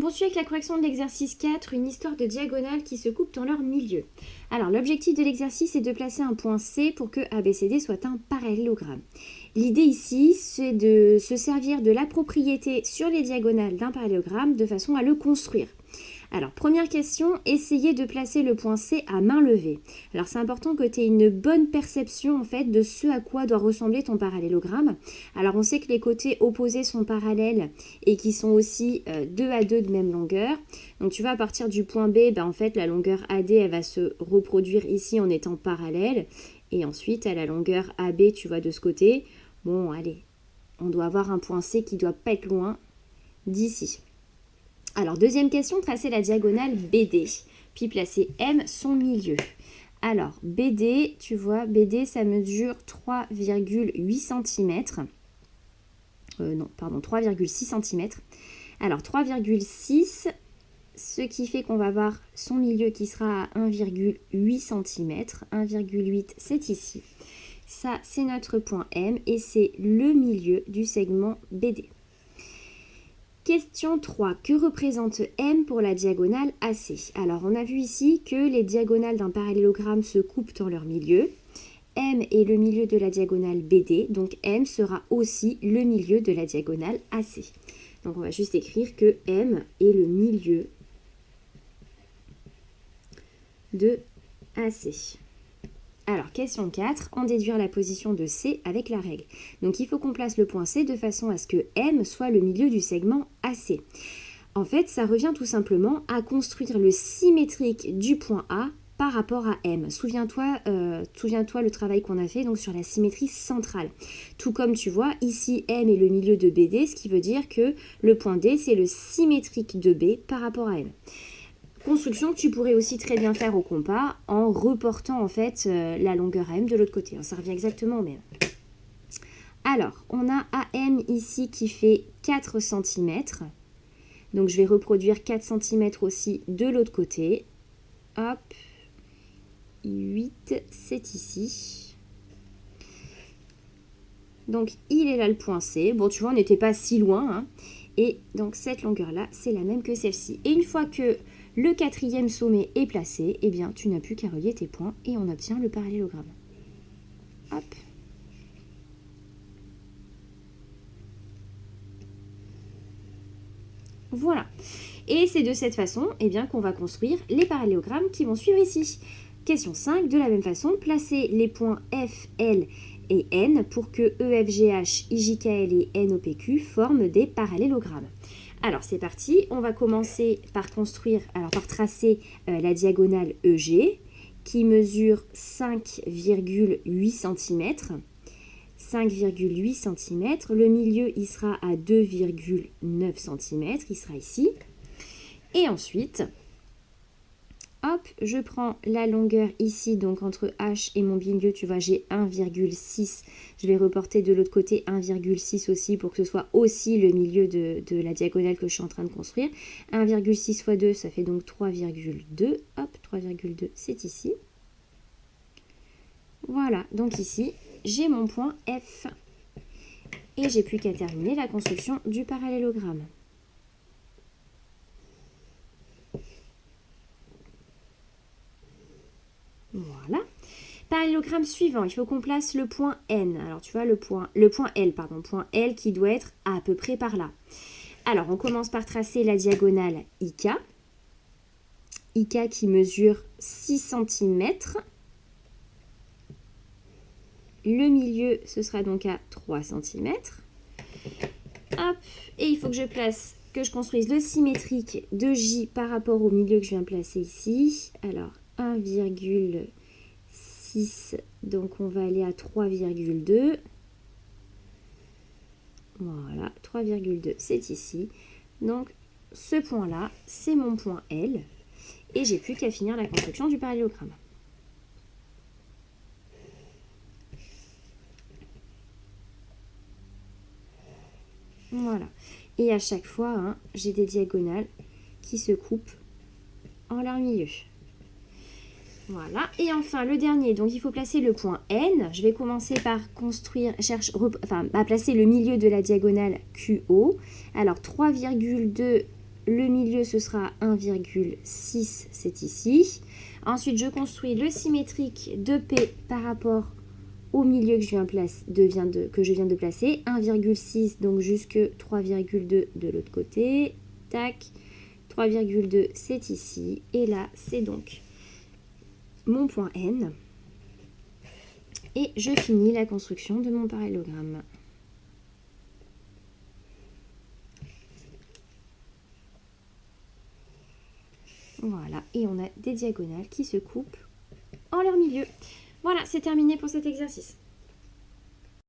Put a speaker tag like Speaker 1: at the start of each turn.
Speaker 1: poursuit avec la correction de l'exercice 4, une histoire de diagonales qui se coupent dans leur milieu. Alors, l'objectif de l'exercice est de placer un point C pour que ABCD soit un parallélogramme. L'idée ici, c'est de se servir de la propriété sur les diagonales d'un parallélogramme de façon à le construire. Alors, première question, essayez de placer le point C à main levée. Alors, c'est important que tu aies une bonne perception en fait de ce à quoi doit ressembler ton parallélogramme. Alors, on sait que les côtés opposés sont parallèles et qui sont aussi 2 à 2 de même longueur. Donc, tu vois, à partir du point B, en fait, la longueur AD, elle va se reproduire ici en étant parallèle. Et ensuite, à la longueur AB, tu vois, de ce côté, bon, allez, on doit avoir un point C qui doit pas être loin d'ici. Alors, deuxième question, tracer la diagonale BD, puis placer M son milieu. Alors, BD, tu vois, BD, ça mesure 3,8 cm. Non, pardon, 3,6 cm. Alors, 3,6, ce qui fait qu'on va avoir son milieu qui sera à 1,8 cm. 1,8, c'est ici. Ça, c'est notre point M et c'est le milieu du segment BD. Question 3. Que représente M pour la diagonale AC? Alors, on a vu ici que les diagonales d'un parallélogramme se coupent dans leur milieu. M est le milieu de la diagonale BD, donc M sera aussi le milieu de la diagonale AC. Donc, on va juste écrire que M est le milieu de AC. Alors, question 4, en déduire la position de C avec la règle. Donc, il faut qu'on place le point C de façon à ce que M soit le milieu du segment AC. En fait, ça revient tout simplement à construire le symétrique du point A par rapport à M. Souviens-toi le travail qu'on a fait donc sur la symétrie centrale. Tout comme tu vois, ici M est le milieu de BD, ce qui veut dire que le point D, c'est le symétrique de B par rapport à M. Construction que tu pourrais aussi très bien faire au compas en reportant en fait la longueur AM de l'autre côté. Ça revient exactement au même. Alors, on a AM ici qui fait 4 cm. Donc, je vais reproduire 4 cm aussi de l'autre côté. Hop. 8, c'est ici. Donc, il est là le point C. Bon, tu vois, on n'était pas si loin. Hein. Et donc, cette longueur-là, c'est la même que celle-ci. Et une fois que le quatrième sommet est placé, eh bien, tu n'as plus qu'à relier tes points et on obtient le parallélogramme. Hop. Voilà. Et c'est de cette façon eh bien, qu'on va construire les parallélogrammes qui vont suivre ici. Question 5. De la même façon, placez les points F, L et N pour que EFGH, IJKL et NOPQ forment des parallélogrammes. Alors, c'est parti. On va commencer par tracer la diagonale EG qui mesure 5,8 cm. 5,8 cm. Le milieu, il sera à 2,9 cm. Il sera ici. Et ensuite, hop, je prends la longueur ici, donc entre H et mon milieu, tu vois, j'ai 1,6. Je vais reporter de l'autre côté 1,6 aussi pour que ce soit aussi le milieu de la diagonale que je suis en train de construire. 1,6 fois 2, ça fait donc 3,2. Hop, 3,2, c'est ici. Voilà, donc ici, j'ai mon point F. Et j'ai plus qu'à terminer la construction du parallélogramme. Voilà. Parallélogramme suivant, il faut qu'on place le point N. Alors tu vois le point L qui doit être à peu près par là. Alors on commence par tracer la diagonale IK. IK qui mesure 6 cm. Le milieu, ce sera donc à 3 cm. Hop, et il faut que je construise le symétrique de J par rapport au milieu que je viens de placer ici. Alors 1,6, donc on va aller à 3,2. Voilà, 3,2, c'est ici. Donc, ce point-là, c'est mon point L. Et j'ai plus qu'à finir la construction du parallélogramme. Voilà. Et à chaque fois, j'ai des diagonales qui se coupent en leur milieu. Voilà. Et enfin, le dernier, donc il faut placer le point N. Je vais commencer par placer le milieu de la diagonale QO. Alors, 3,2 le milieu ce sera 1,6, c'est ici. Ensuite, je construis le symétrique de P par rapport au milieu que je viens de placer. 1,6, donc jusque 3,2 de l'autre côté. Tac, 3,2, c'est ici. Et là, c'est donc mon point N. Et je finis la construction de mon parallélogramme. Voilà, et on a des diagonales qui se coupent en leur milieu. Voilà, c'est terminé pour cet exercice.